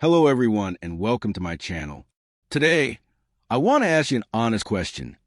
Hello everyone and welcome to my channel. Today, I want to ask you an honest question.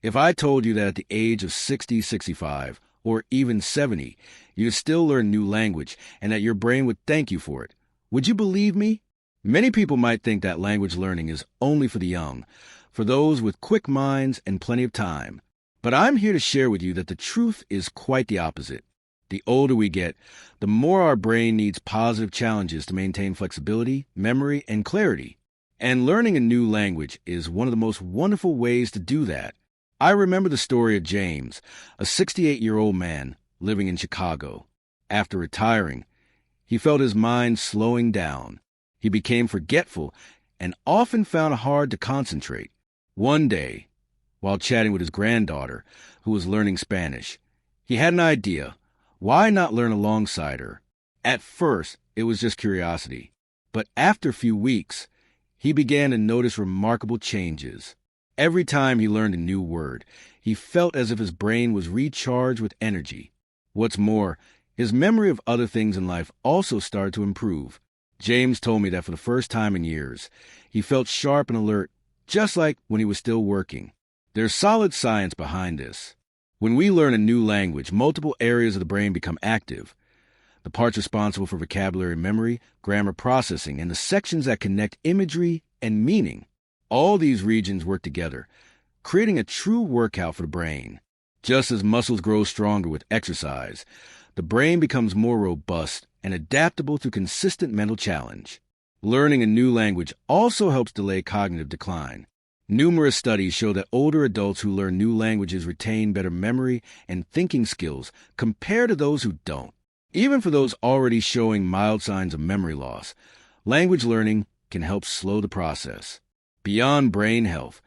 If I told you that at the age of 60, 65, or even 70, you still learn new language and that your brain would thank you for it, would you believe me? Many people might think that language learning is only for the young, for those with quick minds and plenty of time. But I'm here to share with you that the truth is quite the opposite. The older we get, the more our brain needs positive challenges to maintain flexibility, memory, and clarity. And learning a new language is one of the most wonderful ways to do that. I remember the story of James, a 68-year-old man living in Chicago. After retiring, he felt his mind slowing down. He became forgetful and often found it hard to concentrate. One day, while chatting with his granddaughter, who was learning Spanish, he had an idea. Why not learn alongside her? At first, it was just curiosity. But after a few weeks, he began to notice remarkable changes. Every time he learned a new word, he felt as if his brain was recharged with energy. What's more, his memory of other things in life also started to improve. James told me that for the first time in years, he felt sharp and alert, just like when he was still working. There's solid science behind this. When we learn a new language, multiple areas of the brain become active. The parts responsible for vocabulary memory, grammar processing, and the sections that connect imagery and meaning. All these regions work together, creating a true workout for the brain. Just as muscles grow stronger with exercise, the brain becomes more robust and adaptable to consistent mental challenge. Learning a new language also helps delay cognitive decline. Numerous studies show that older adults who learn new languages retain better memory and thinking skills compared to those who don't. Even for those already showing mild signs of memory loss, language learning can help slow the process. Beyond brain health,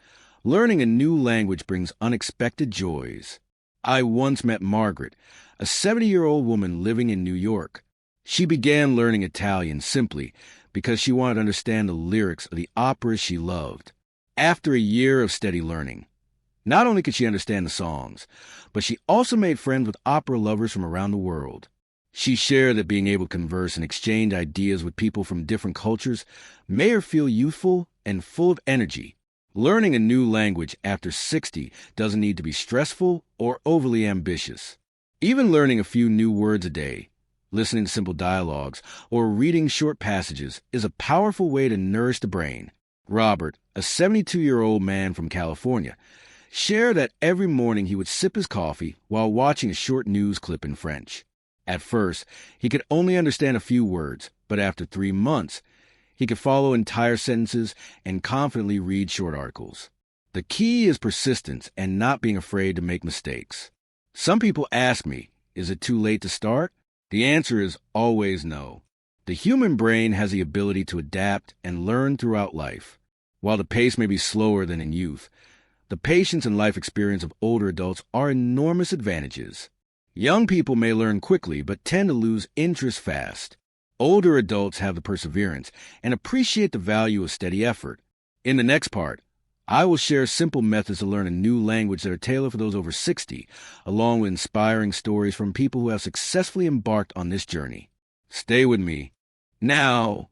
learning a new language brings unexpected joys. I once met Margaret, a 70-year-old woman living in New York. She began learning Italian simply because she wanted to understand the lyrics of the operas she loved. After a year of steady learning, not only could she understand the songs, but she also made friends with opera lovers from around the world. She shared that being able to converse and exchange ideas with people from different cultures made her feel youthful and full of energy. Learning a new language after 60 doesn't need to be stressful or overly ambitious. Even learning a few new words a day, listening to simple dialogues, or reading short passages is a powerful way to nourish the brain. Robert, a 72-year-old man from California, shared that every morning he would sip his coffee while watching a short news clip in French. At first, he could only understand a few words, but after 3 months, he could follow entire sentences and confidently read short articles. The key is persistence and not being afraid to make mistakes. Some people ask me, is it too late to start? The answer is always no. The human brain has the ability to adapt and learn throughout life. While the pace may be slower than in youth, the patience and life experience of older adults are enormous advantages. Young people may learn quickly but tend to lose interest fast. Older adults have the perseverance and appreciate the value of steady effort. In the next part, I will share simple methods to learn a new language that are tailored for those over 60, along with inspiring stories from people who have successfully embarked on this journey. Stay with me. Now,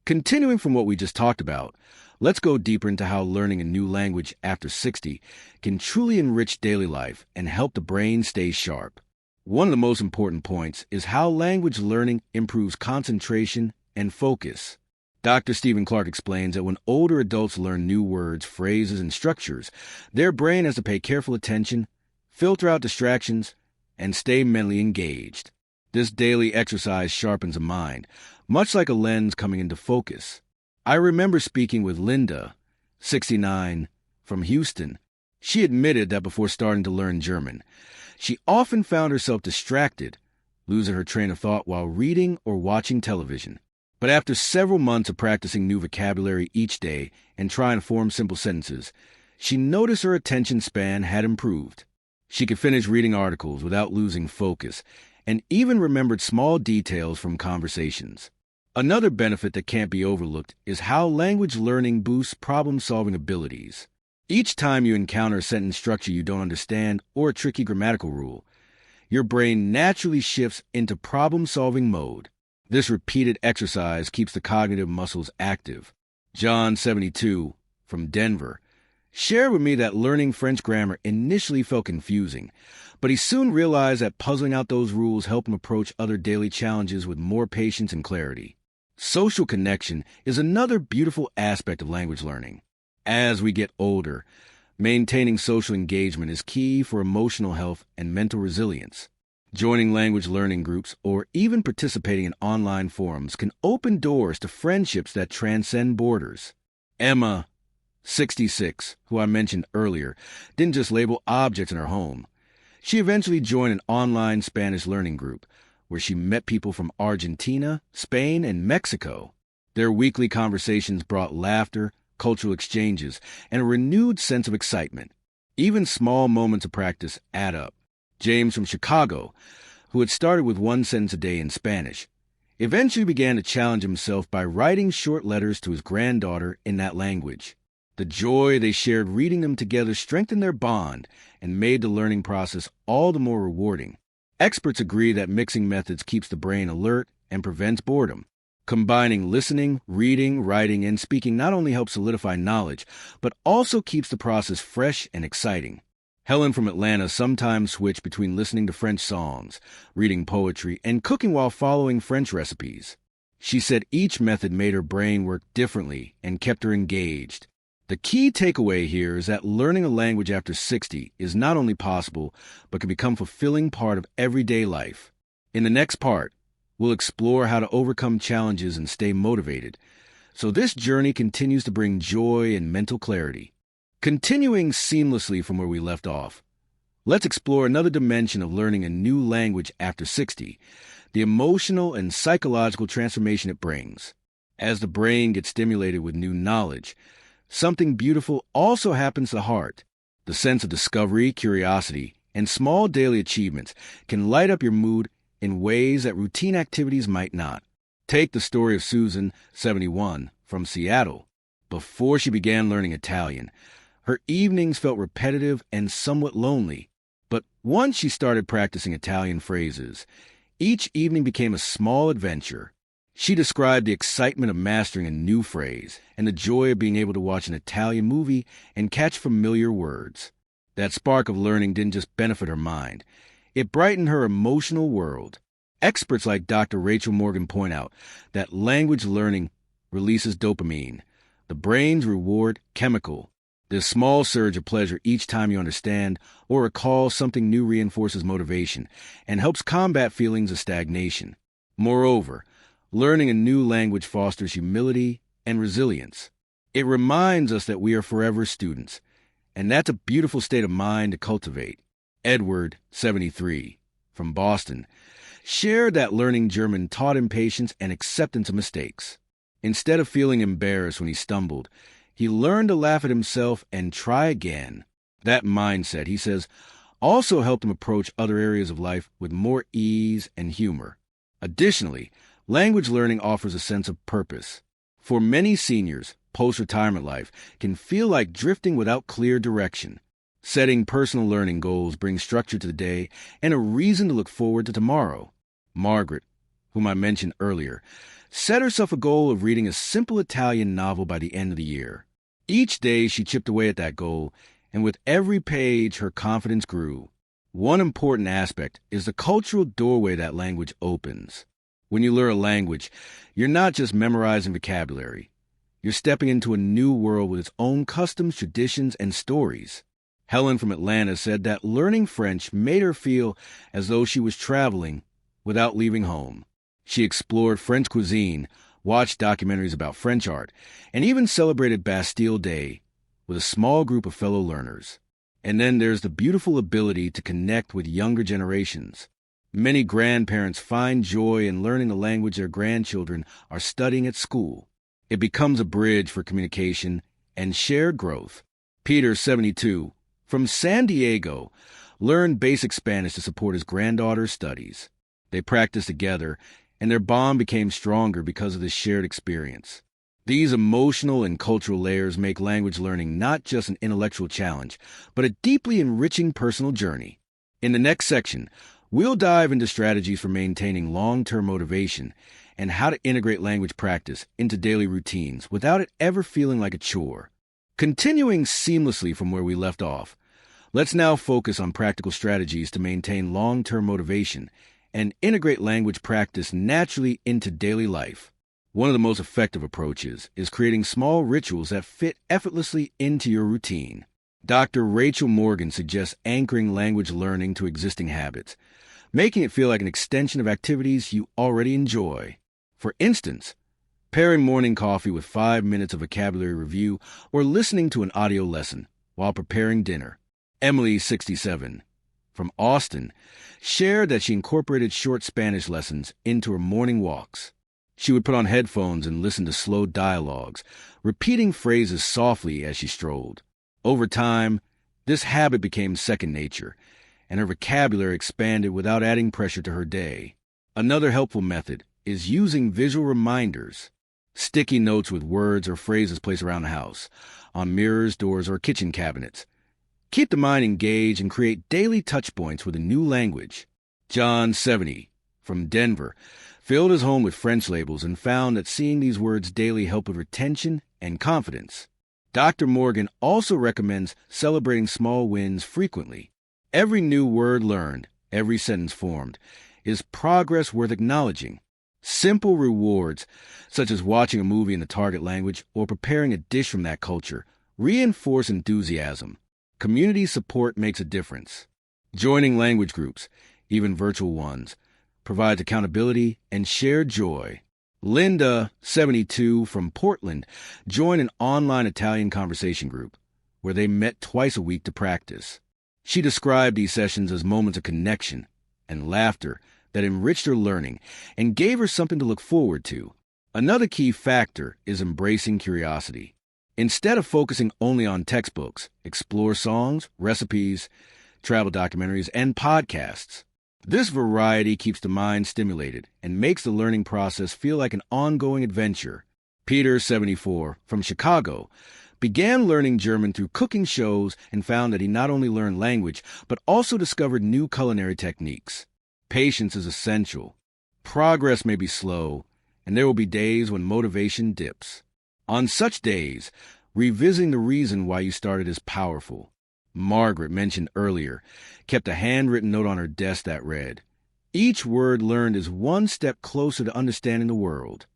continuing from what we just talked about, let's go deeper into how learning a new language after 60 can truly enrich daily life and help the brain stay sharp. One of the most important points is how language learning improves concentration and focus. Dr. Stephen Clark explains that when older adults learn new words, phrases, and structures, their brain has to pay careful attention, filter out distractions, and stay mentally engaged. This daily exercise sharpens the mind, much like a lens coming into focus. I remember speaking with Linda, 69, from Houston. She admitted that before starting to learn German, she often found herself distracted, losing her train of thought while reading or watching television. But after several months of practicing new vocabulary each day and trying to form simple sentences, she noticed her attention span had improved. She could finish reading articles without losing focus and even remembered small details from conversations. Another benefit that can't be overlooked is how language learning boosts problem-solving abilities. Each time you encounter a sentence structure you don't understand or a tricky grammatical rule, your brain naturally shifts into problem-solving mode. This repeated exercise keeps the cognitive muscles active. John, 72, from Denver, shared with me that learning French grammar initially felt confusing, but he soon realized that puzzling out those rules helped him approach other daily challenges with more patience and clarity. Social connection is another beautiful aspect of language learning. As we get older, maintaining social engagement is key for emotional health and mental resilience. Joining language learning groups or even participating in online forums can open doors to friendships that transcend borders. Emma, 66, who I mentioned earlier, didn't just label objects in her home. She eventually joined an online Spanish learning group where she met people from Argentina, Spain, and Mexico. Their weekly conversations brought laughter, cultural exchanges, and a renewed sense of excitement. Even small moments of practice add up. James from Chicago, who had started with one sentence a day in Spanish, eventually began to challenge himself by writing short letters to his granddaughter in that language. The joy they shared reading them together strengthened their bond and made the learning process all the more rewarding. Experts agree that mixing methods keeps the brain alert and prevents boredom. Combining listening, reading, writing, and speaking not only helps solidify knowledge, but also keeps the process fresh and exciting. Helen from Atlanta sometimes switched between listening to French songs, reading poetry, and cooking while following French recipes. She said each method made her brain work differently and kept her engaged. The key takeaway here is that learning a language after 60 is not only possible, but can become a fulfilling part of everyday life. In the next part, we'll explore how to overcome challenges and stay motivated, so this journey continues to bring joy and mental clarity. Continuing seamlessly from where we left off, let's explore another dimension of learning a new language after 60, the emotional and psychological transformation it brings. As the brain gets stimulated with new knowledge, something beautiful also happens to the heart. The sense of discovery, curiosity, and small daily achievements can light up your mood in ways that routine activities might not. Take the story of Susan, 71, from Seattle. Before she began learning Italian, her evenings felt repetitive and somewhat lonely. But once she started practicing Italian phrases, each evening became a small adventure. She described the excitement of mastering a new phrase and the joy of being able to watch an Italian movie and catch familiar words. That spark of learning didn't just benefit her mind. It brightened her emotional world. Experts like Dr. Rachel Morgan point out that language learning releases dopamine, the brain's reward chemical. This small surge of pleasure each time you understand or recall something new reinforces motivation and helps combat feelings of stagnation. Moreover, learning a new language fosters humility and resilience. It reminds us that we are forever students, and that's a beautiful state of mind to cultivate. Edward, 73, from Boston, shared that learning German taught him patience and acceptance of mistakes. Instead of feeling embarrassed when he stumbled, he learned to laugh at himself and try again. That mindset, he says, also helped him approach other areas of life with more ease and humor. Additionally, language learning offers a sense of purpose. For many seniors, post-retirement life can feel like drifting without clear direction. Setting personal learning goals brings structure to the day and a reason to look forward to tomorrow. Margaret, whom I mentioned earlier, set herself a goal of reading a simple Italian novel by the end of the year. Each day she chipped away at that goal, and with every page her confidence grew. One important aspect is the cultural doorway that language opens. When you learn a language, you're not just memorizing vocabulary. You're stepping into a new world with its own customs, traditions, and stories. Helen from Atlanta said that learning French made her feel as though she was traveling without leaving home. She explored French cuisine, watched documentaries about French art, and even celebrated Bastille Day with a small group of fellow learners. And then there's the beautiful ability to connect with younger generations. Many grandparents find joy in learning the language their grandchildren are studying at school. It becomes a bridge for communication and shared growth. Peter, 72, from San Diego, learned basic Spanish to support his granddaughter's studies. They practiced together, and their bond became stronger because of this shared experience. These emotional and cultural layers make language learning not just an intellectual challenge, but a deeply enriching personal journey. In the next section, we'll dive into strategies for maintaining long-term motivation and how to integrate language practice into daily routines without it ever feeling like a chore. Continuing seamlessly from where we left off, let's now focus on practical strategies to maintain long-term motivation and integrate language practice naturally into daily life. One of the most effective approaches is creating small rituals that fit effortlessly into your routine. Dr. Rachel Morgan suggests anchoring language learning to existing habits, making it feel like an extension of activities you already enjoy. For instance, pairing morning coffee with 5 minutes of vocabulary review or listening to an audio lesson while preparing dinner. Emily, 67, from Austin, shared that she incorporated short Spanish lessons into her morning walks. She would put on headphones and listen to slow dialogues, repeating phrases softly as she strolled. Over time, this habit became second nature, and her vocabulary expanded without adding pressure to her day. Another helpful method is using visual reminders. Sticky notes with words or phrases placed around the house, on mirrors, doors, or kitchen cabinets. Keep the mind engaged and create daily touchpoints with a new language. John, 70, from Denver, filled his home with French labels and found that seeing these words daily helped with retention and confidence. Dr. Morgan also recommends celebrating small wins frequently. Every new word learned, every sentence formed, is progress worth acknowledging. Simple rewards, such as watching a movie in the target language or preparing a dish from that culture, reinforce enthusiasm. Community support makes a difference. Joining language groups, even virtual ones, provides accountability and shared joy. Linda, 72, from Portland, joined an online Italian conversation group where they met twice a week to practice. She described these sessions as moments of connection and laughter that enriched her learning and gave her something to look forward to. Another key factor is embracing curiosity. Instead of focusing only on textbooks, explore songs, recipes, travel documentaries, and podcasts. This variety keeps the mind stimulated and makes the learning process feel like an ongoing adventure. Peter, 74, from Chicago, began learning German through cooking shows and found that he not only learned language, but also discovered new culinary techniques. Patience is essential. Progress may be slow, and there will be days when motivation dips. On such days, revisiting the reason why you started is powerful. Margaret, mentioned earlier, kept a handwritten note on her desk that read, "Each word learned is one step closer to understanding the world."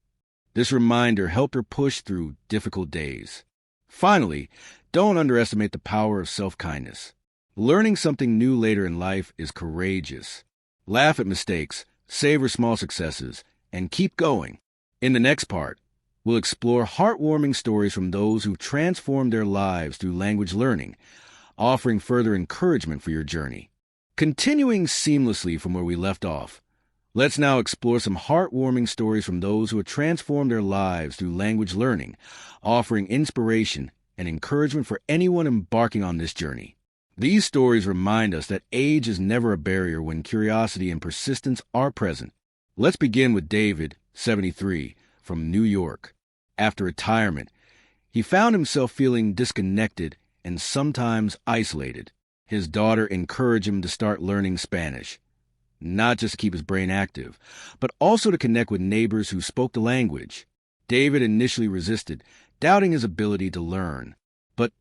This reminder helped her push through difficult days. Finally, don't underestimate the power of self-kindness. Learning something new later in life is courageous. Laugh at mistakes, savor small successes, and keep going. In the next part, we'll explore heartwarming stories from those who transformed their lives through language learning, offering further encouragement for your journey. Continuing seamlessly from where we left off, let's now explore some heartwarming stories from those who have transformed their lives through language learning, offering inspiration and encouragement for anyone embarking on this journey. These stories remind us that age is never a barrier when curiosity and persistence are present. Let's begin with David, 73, from New York. After retirement, he found himself feeling disconnected and sometimes isolated. His daughter encouraged him to start learning Spanish, not just to keep his brain active, but also to connect with neighbors who spoke the language. David initially resisted, doubting his ability to learn. But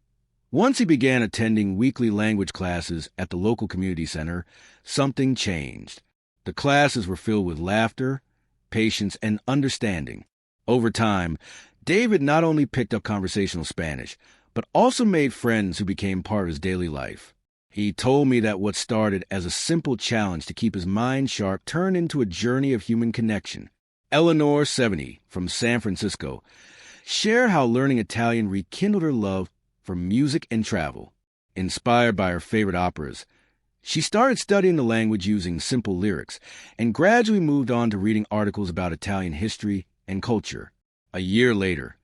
once he began attending weekly language classes at the local community center, something changed. The classes were filled with laughter, patience, and understanding. Over time, David not only picked up conversational Spanish, but also made friends who became part of his daily life. He told me that what started as a simple challenge to keep his mind sharp turned into a journey of human connection. Eleanor, 70, from San Francisco, shared how learning Italian rekindled her love for music and travel. Inspired by her favorite operas, she started studying the language using simple lyrics and gradually moved on to reading articles about Italian history and culture. A year later,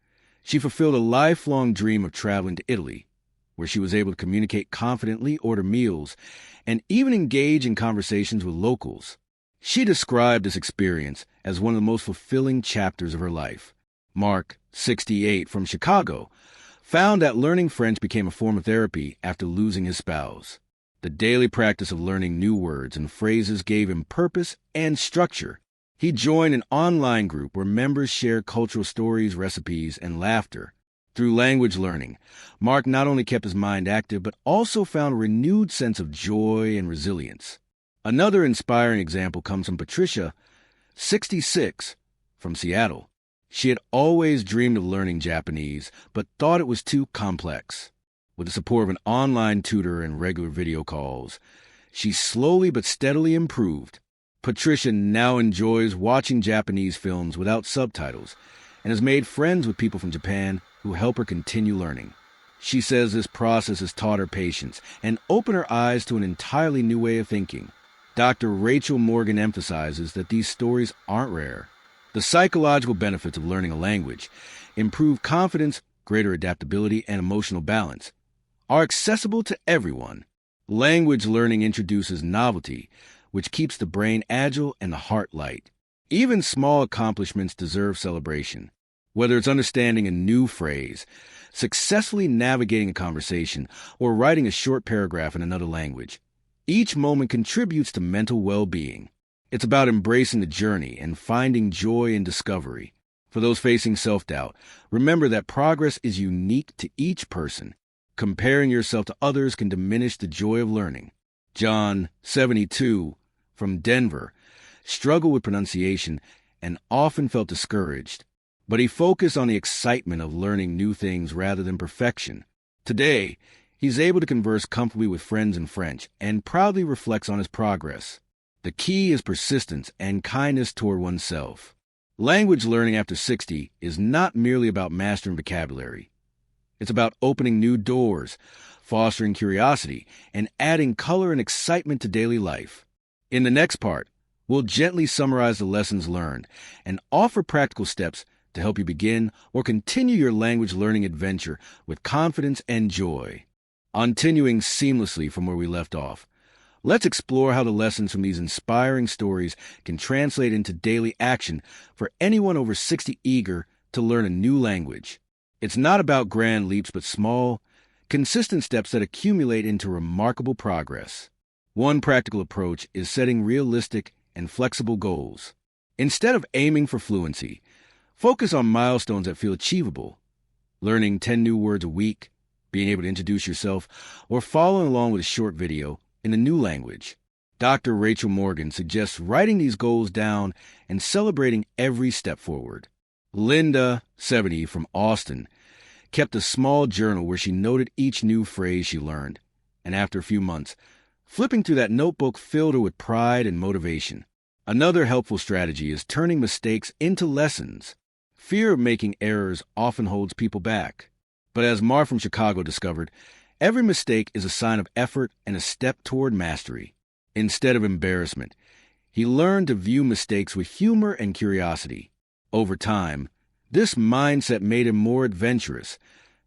she fulfilled a lifelong dream of traveling to Italy, where she was able to communicate confidently, order meals, and even engage in conversations with locals. She described this experience as one of the most fulfilling chapters of her life. Mark, 68, from Chicago, found that learning French became a form of therapy after losing his spouse. The daily practice of learning new words and phrases gave him purpose and structure. He joined an online group where members shared cultural stories, recipes, and laughter. Through language learning, Mark not only kept his mind active, but also found a renewed sense of joy and resilience. Another inspiring example comes from Patricia, 66, from Seattle. She had always dreamed of learning Japanese, but thought it was too complex. With the support of an online tutor and regular video calls, she slowly but steadily improved. Patricia now enjoys watching Japanese films without subtitles and has made friends with people from Japan who help her continue learning. She says this process has taught her patience and opened her eyes to an entirely new way of thinking. Dr. Rachel Morgan emphasizes that these stories aren't rare. The psychological benefits of learning a language, improved confidence, greater adaptability, and emotional balance, are accessible to everyone. Language learning introduces novelty, which keeps the brain agile and the heart light. Even small accomplishments deserve celebration. Whether it's understanding a new phrase, successfully navigating a conversation, or writing a short paragraph in another language, each moment contributes to mental well-being. It's about embracing the journey and finding joy in discovery. For those facing self-doubt, remember that progress is unique to each person. Comparing yourself to others can diminish the joy of learning. John, 72, from Denver, struggled with pronunciation and often felt discouraged, but he focused on the excitement of learning new things rather than perfection. Today, he's able to converse comfortably with friends in French and proudly reflects on his progress. The key is persistence and kindness toward oneself. Language learning after 60 is not merely about mastering vocabulary. It's about opening new doors, fostering curiosity, and adding color and excitement to daily life. In the next part, we'll gently summarize the lessons learned and offer practical steps to help you begin or continue your language learning adventure with confidence and joy. Continuing seamlessly from where we left off, let's explore how the lessons from these inspiring stories can translate into daily action for anyone over 60 eager to learn a new language. It's not about grand leaps, but small, consistent steps that accumulate into remarkable progress. One practical approach is setting realistic and flexible goals. Instead of aiming for fluency, focus on milestones that feel achievable. Learning 10 new words a week, being able to introduce yourself, or following along with a short video in a new language. Dr. Rachel Morgan suggests writing these goals down and celebrating every step forward. Linda, 70, from Austin, kept a small journal where she noted each new phrase she learned, and after a few months, flipping through that notebook filled her with pride and motivation. Another helpful strategy is turning mistakes into lessons. Fear of making errors often holds people back. But as Mar from Chicago discovered, every mistake is a sign of effort and a step toward mastery. Instead of embarrassment, he learned to view mistakes with humor and curiosity. Over time, this mindset made him more adventurous,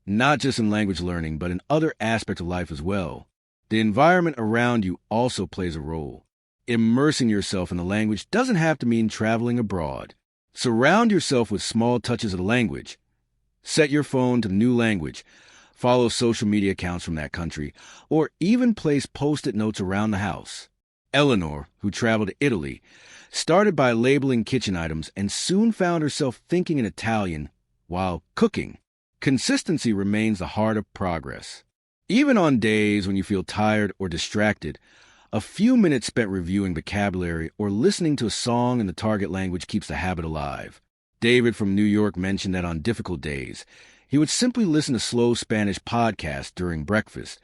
not just in language learning, but in other aspects of life as well. The environment around you also plays a role. Immersing yourself in the language doesn't have to mean traveling abroad. Surround yourself with small touches of the language. Set your phone to the new language, follow social media accounts from that country, or even place post-it notes around the house. Eleanor, who traveled to Italy, started by labeling kitchen items and soon found herself thinking in Italian while cooking. Consistency remains the heart of progress. Even on days when you feel tired or distracted, a few minutes spent reviewing vocabulary or listening to a song in the target language keeps the habit alive. David from New York mentioned that on difficult days, he would simply listen to slow Spanish podcasts during breakfast,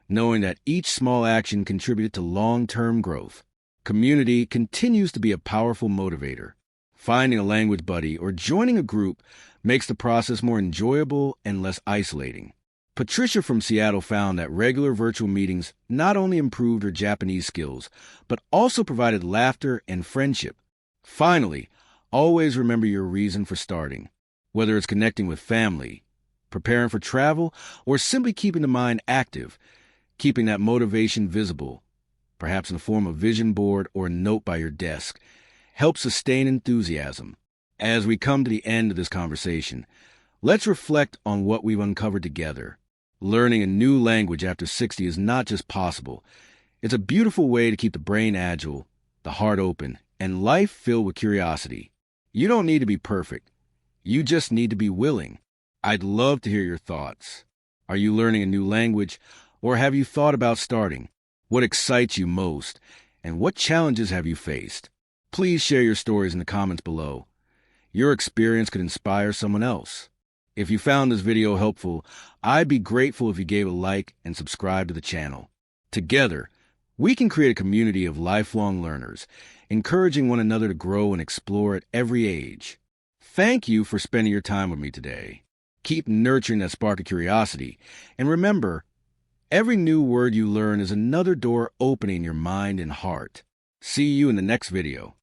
knowing that each small action contributed to long-term growth. Community continues to be a powerful motivator. Finding a language buddy or joining a group makes the process more enjoyable and less isolating. Patricia from Seattle found that regular virtual meetings not only improved her Japanese skills, but also provided laughter and friendship. Finally, always remember your reason for starting. Whether it's connecting with family, preparing for travel, or simply keeping the mind active, keeping that motivation visible, perhaps in the form of a vision board or a note by your desk, helps sustain enthusiasm. As we come to the end of this conversation, let's reflect on what we've uncovered together. Learning a new language after 60 is not just possible. It's a beautiful way to keep the brain agile, the heart open, and life filled with curiosity. You don't need to be perfect. You just need to be willing. I'd love to hear your thoughts. Are you learning a new language, or have you thought about starting? What excites you most, and what challenges have you faced? Please share your stories in the comments below. Your experience could inspire someone else. If you found this video helpful, I'd be grateful if you gave a like and subscribe to the channel. Together, we can create a community of lifelong learners, encouraging one another to grow and explore at every age. Thank you for spending your time with me today. Keep nurturing that spark of curiosity, and remember, every new word you learn is another door opening your mind and heart. See you in the next video.